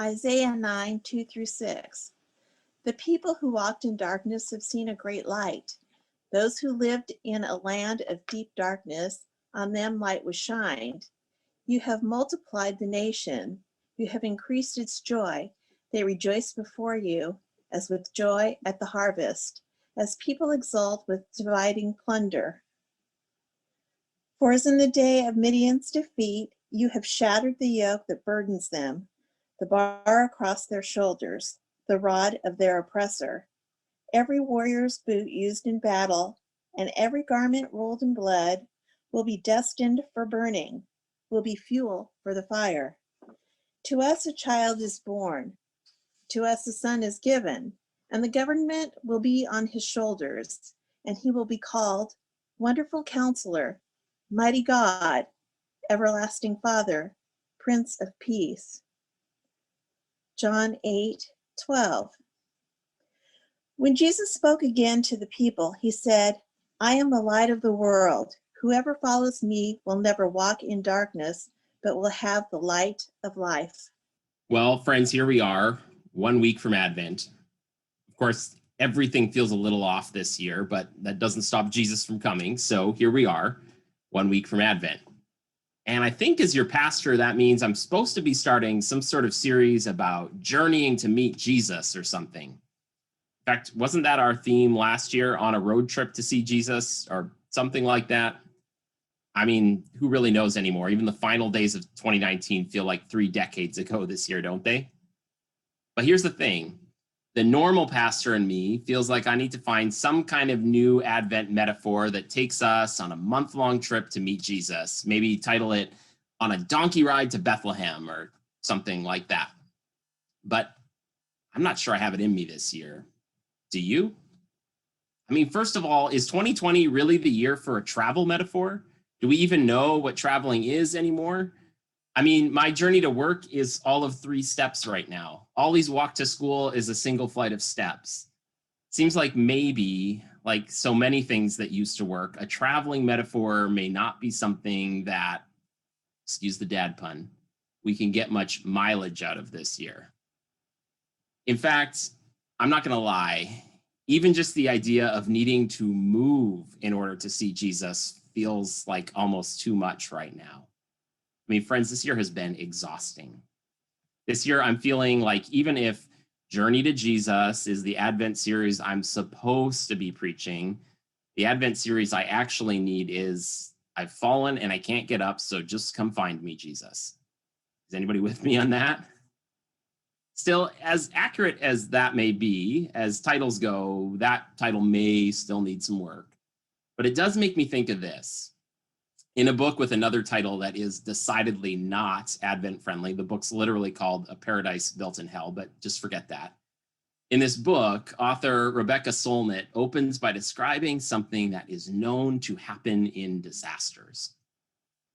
Isaiah 9, 2 through 6. The people who walked in darkness have seen a great light. Those who lived in a land of deep darkness, on them light was shined. You have multiplied the nation. You have increased its joy. They rejoice before you as with joy at the harvest, as people exult with dividing plunder. For as in the day of Midian's defeat, you have shattered the yoke that burdens them, the bar across their shoulders, the rod of their oppressor. Every warrior's boot used in battle and every garment rolled in blood will be destined for burning, will be fuel for the fire. To us a child is born, to us a son is given, and the government will be on his shoulders, and he will be called Wonderful Counselor, Mighty God, Everlasting Father, Prince of Peace. John 8:12. When Jesus spoke again to the people, he said, I am the light of the world. Whoever follows me will never walk in darkness, but will have the light of life. Well, friends, here we are, 1 week from Advent. Of course, everything feels a little off this year, but that doesn't stop Jesus from coming. So here we are, 1 week from Advent. And I think as your pastor, that means I'm supposed to be starting some sort of series about journeying to meet Jesus or something. In fact, wasn't that our theme last year, on a road trip to see Jesus or something like that? I mean, who really knows anymore? Even the final days of 2019 feel like 3 decades ago this year, don't they? But here's the thing. The normal pastor in me feels like I need to find some kind of new Advent metaphor that takes us on a month-long trip to meet Jesus. Maybe title it On a Donkey Ride to Bethlehem or something like that. But I'm not sure I have it in me this year. Do you? I mean, first of all, is 2020 really the year for a travel metaphor? Do we even know what traveling is anymore? I mean, my journey to work is all of 3 steps right now. Ollie's walk to school is a single flight of steps. Seems like maybe, like so many things that used to work, a traveling metaphor may not be something that, excuse the dad pun, we can get much mileage out of this year. In fact, I'm not going to lie, even just the idea of needing to move in order to see Jesus feels like almost too much right now. I mean, friends, this year has been exhausting. This year, I'm feeling like even if Journey to Jesus is the Advent series I'm supposed to be preaching, the Advent series I actually need is I've fallen and I can't get up, so just come find me, Jesus. Is anybody with me on that? Still, as accurate as that may be, as titles go, that title may still need some work. But it does make me think of this. In a book with another title that is decidedly not Advent friendly, the book's literally called A Paradise Built in Hell, but just forget that. In this book, author Rebecca Solnit opens by describing something that is known to happen in disasters.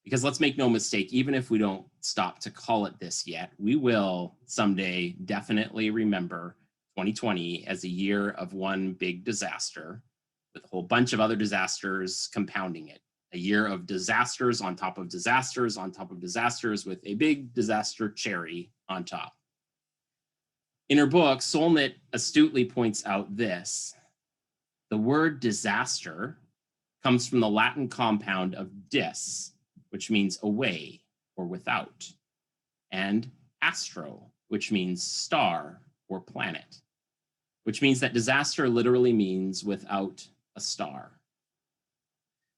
Because let's make no mistake, even if we don't stop to call it this yet, we will someday definitely remember 2020 as a year of one big disaster with a whole bunch of other disasters compounding it. A year of disasters on top of disasters on top of disasters with a big disaster cherry on top. In her book, Solnit astutely points out this. The word disaster comes from the Latin compound of dis, which means away or without, and astro, which means star or planet, which means that disaster literally means without a star.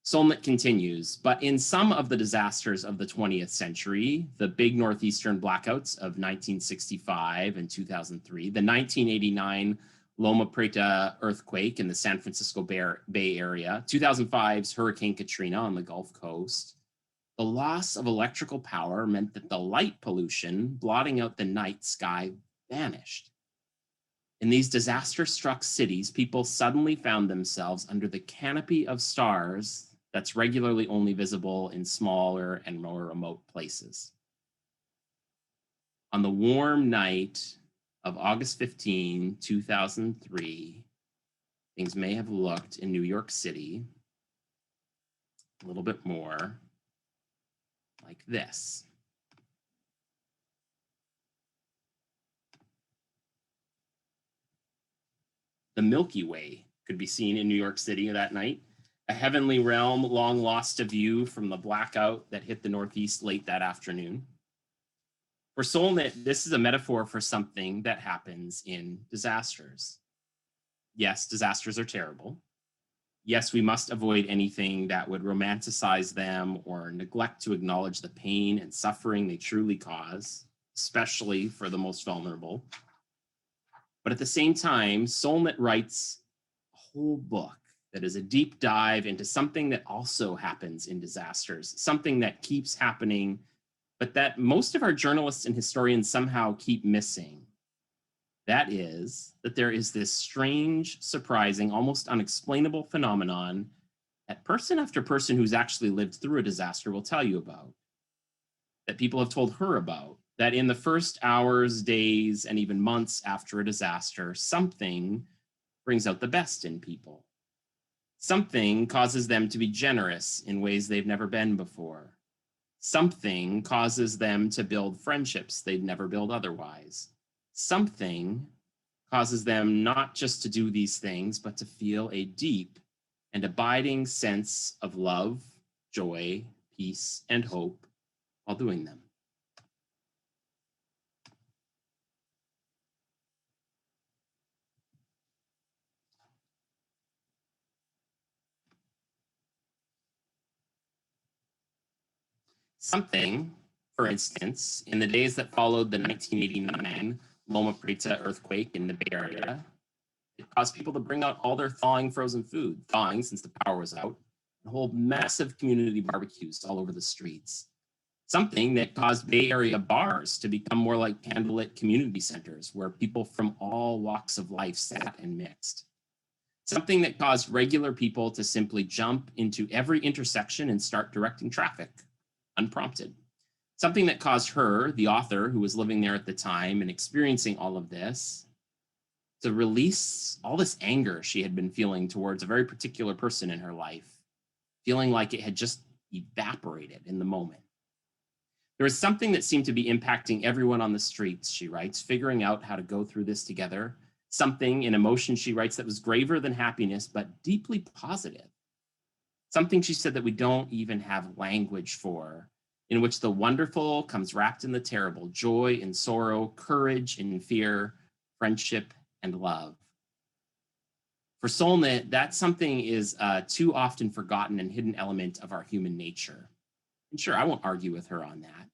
Solnit continues, but in some of the disasters of the 20th century, the big northeastern blackouts of 1965 and 2003, the 1989 Loma Prieta earthquake in the San Francisco Bay Area, 2005's Hurricane Katrina on the Gulf Coast, the loss of electrical power meant that the light pollution blotting out the night sky vanished. In these disaster-struck cities, people suddenly found themselves under the canopy of stars that's regularly only visible in smaller and more remote places. On the warm night of August 15, 2003, things may have looked in New York City a little bit more like this. The Milky Way could be seen in New York City that night, a heavenly realm long lost to view from the blackout that hit the Northeast late that afternoon. For Soulknit, this is a metaphor for something that happens in disasters. Yes, disasters are terrible. Yes, we must avoid anything that would romanticize them or neglect to acknowledge the pain and suffering they truly cause, especially for the most vulnerable. But at the same time, Soulknit writes a whole book that is a deep dive into something that also happens in disasters, something that keeps happening, but that most of our journalists and historians somehow keep missing. That is, that there is this strange, surprising, almost unexplainable phenomenon that person after person who's actually lived through a disaster will tell you about, that people have told her about, that in the first hours, days, and even months after a disaster, something brings out the best in people. Something causes them to be generous in ways they've never been before. Something causes them to build friendships they'd never build otherwise. Something causes them not just to do these things, but to feel a deep and abiding sense of love, joy, peace, and hope while doing them. Something, for instance, in the days that followed the 1989 Loma Prieta earthquake in the Bay Area, it caused people to bring out all their thawing frozen food, thawing since the power was out, and hold massive community barbecues all over the streets. Something that caused Bay Area bars to become more like candlelit community centers where people from all walks of life sat and mixed. Something that caused regular people to simply jump into every intersection and start directing traffic, unprompted. Something that caused her, the author who was living there at the time and experiencing all of this, to release all this anger she had been feeling towards a very particular person in her life, feeling like it had just evaporated in the moment. There was something that seemed to be impacting everyone on the streets, she writes, figuring out how to go through this together. Something, an emotion, she writes, that was graver than happiness, but deeply positive. Something, she said, that we don't even have language for, in which the wonderful comes wrapped in the terrible, joy in sorrow, courage in fear, friendship and love. For Soulknit, that something is a too often forgotten and hidden element of our human nature. And sure, I won't argue with her on that.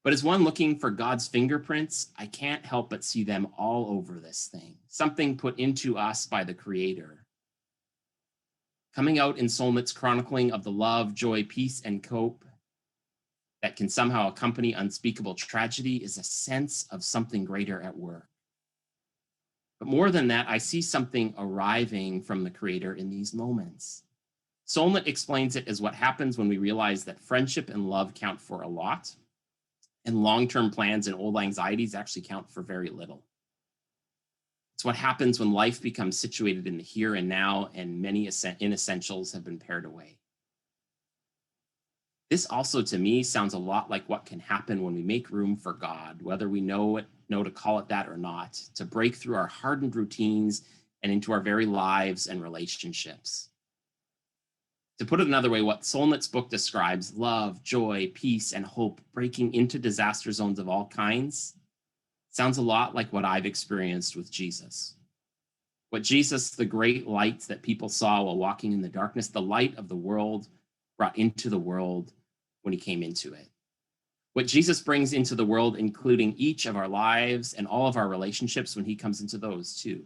But as one looking for God's fingerprints, I can't help but see them all over this thing, something put into us by the Creator. Coming out in Soulknit's chronicling of the love, joy, peace, and hope that can somehow accompany unspeakable tragedy is a sense of something greater at work. But more than that, I see something arriving from the Creator in these moments. Soulknit explains it as what happens when we realize that friendship and love count for a lot, and long-term plans and old anxieties actually count for very little. It's what happens when life becomes situated in the here and now, and many inessentials have been pared away. This also, to me, sounds a lot like what can happen when we make room for God, whether we know to call it that or not, to break through our hardened routines and into our very lives and relationships. To put it another way, what Soulknit's book describes, love, joy, peace, and hope breaking into disaster zones of all kinds, sounds a lot like what I've experienced with Jesus. What Jesus, the great light that people saw while walking in the darkness, the light of the world, brought into the world when he came into it. What Jesus brings into the world, including each of our lives and all of our relationships when he comes into those too.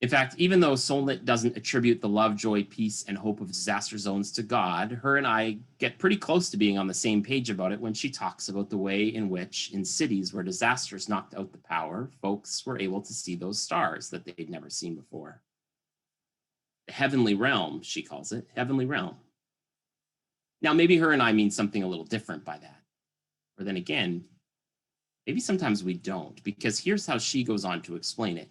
In fact, even though Soulknit doesn't attribute the love, joy, peace, and hope of disaster zones to God, her and I get pretty close to being on the same page about it when she talks about the way in which, in cities where disasters knocked out the power, folks were able to see those stars that they'd never seen before. The heavenly realm, she calls it, heavenly realm. Now, maybe her and I mean something a little different by that. Or then again, maybe sometimes we don't, because here's how she goes on to explain it.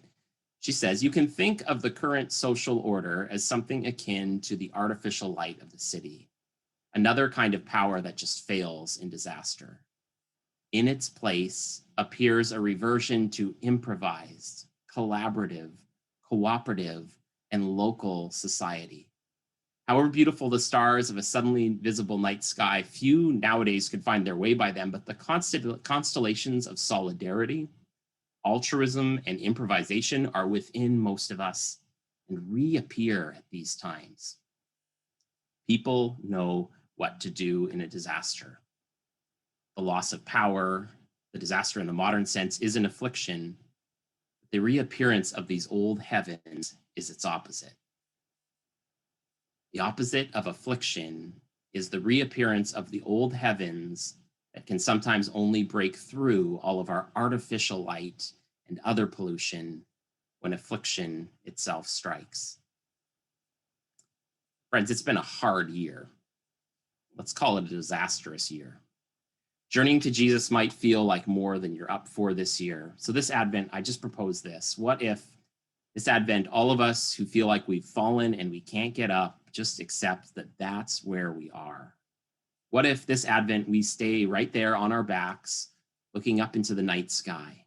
She says, you can think of the current social order as something akin to the artificial light of the city, another kind of power that just fails in disaster. In its place appears a reversion to improvised, collaborative, cooperative, and local society. However beautiful the stars of a suddenly visible night sky, few nowadays could find their way by them, but the constellations of solidarity, altruism, and improvisation are within most of us and reappear at these times. People know what to do in a disaster. The loss of power, the disaster in the modern sense, is an affliction. The reappearance of these old heavens is its opposite. The opposite of affliction is the reappearance of the old heavens that can sometimes only break through all of our artificial light and other pollution when affliction itself strikes. Friends, it's been a hard year. Let's call it a disastrous year. Journeying to Jesus might feel like more than you're up for this year. So this Advent, I just propose this. What if this Advent, all of us who feel like we've fallen and we can't get up, just accept that that's where we are? What if this Advent we stay right there on our backs, looking up into the night sky?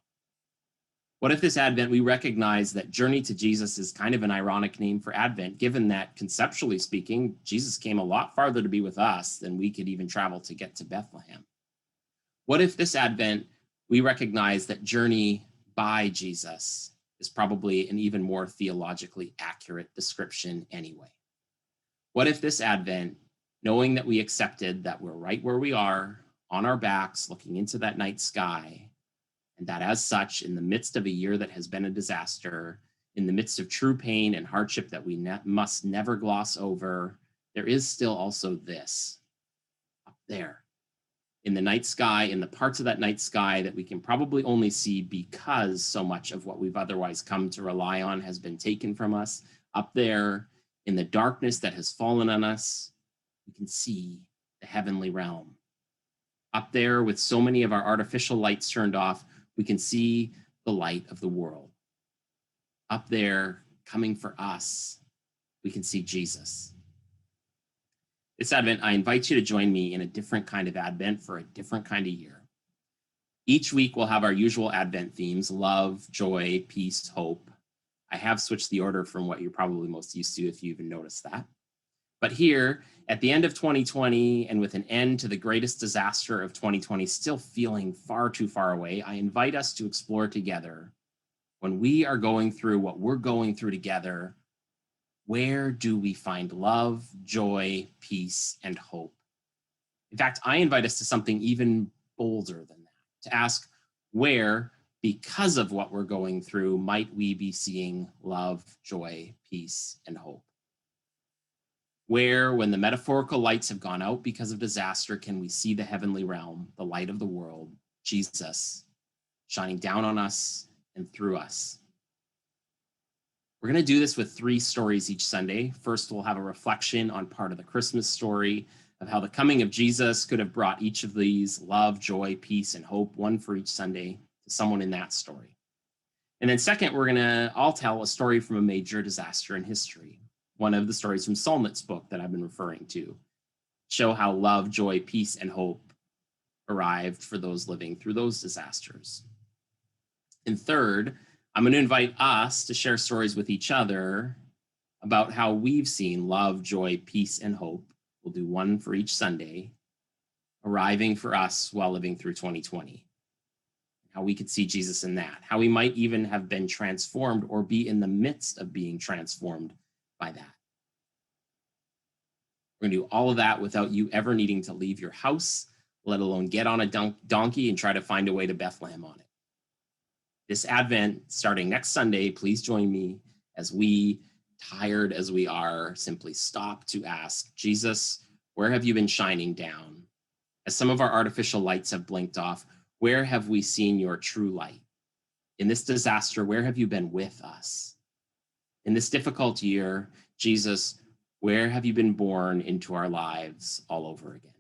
What if this Advent we recognize that Journey to Jesus is kind of an ironic name for Advent, given that conceptually speaking, Jesus came a lot farther to be with us than we could even travel to get to Bethlehem? What if this Advent we recognize that Journey by Jesus is probably an even more theologically accurate description anyway? What if this Advent, knowing that we accepted that we're right where we are, on our backs, looking into that night sky, and that as such, in the midst of a year that has been a disaster, in the midst of true pain and hardship that we must never gloss over, there is still also this, up there, in the night sky, in the parts of that night sky that we can probably only see because so much of what we've otherwise come to rely on has been taken from us. Up there, in the darkness that has fallen on us, we can see the heavenly realm. Up there, with so many of our artificial lights turned off, we can see the light of the world. Up there, coming for us, we can see Jesus. This Advent, I invite you to join me in a different kind of Advent for a different kind of year. Each week, we'll have our usual Advent themes: love, joy, peace, hope. I have switched the order from what you're probably most used to, if you even noticed that. But here, at the end of 2020, and with an end to the greatest disaster of 2020 still feeling far too far away, I invite us to explore together, when we are going through what we're going through together, where do we find love, joy, peace, and hope? In fact, I invite us to something even bolder than that, to ask where, because of what we're going through, might we be seeing love, joy, peace, and hope? Where, when the metaphorical lights have gone out because of disaster, can we see the heavenly realm, the light of the world, Jesus, shining down on us and through us? We're going to do this with 3 stories each Sunday. First, we'll have a reflection on part of the Christmas story of how the coming of Jesus could have brought each of these: love, joy, peace, and hope, one for each Sunday, to someone in that story. And then second, we're going to all tell a story from a major disaster in history, one of the stories from Psalmist's book that I've been referring to, show how love, joy, peace, and hope arrived for those living through those disasters. And third, I'm going to invite us to share stories with each other about how we've seen love, joy, peace, and hope. We'll do one for each Sunday, arriving for us while living through 2020. How we could see Jesus in that, how we might even have been transformed or be in the midst of being transformed by that. We're going to do all of that without you ever needing to leave your house, let alone get on a donkey and try to find a way to Bethlehem on it. This Advent, starting next Sunday, please join me as we, tired as we are, simply stop to ask, Jesus, where have you been shining down? As some of our artificial lights have blinked off, where have we seen your true light? In this disaster, where have you been with us? In this difficult year, Jesus, where have you been born into our lives all over again?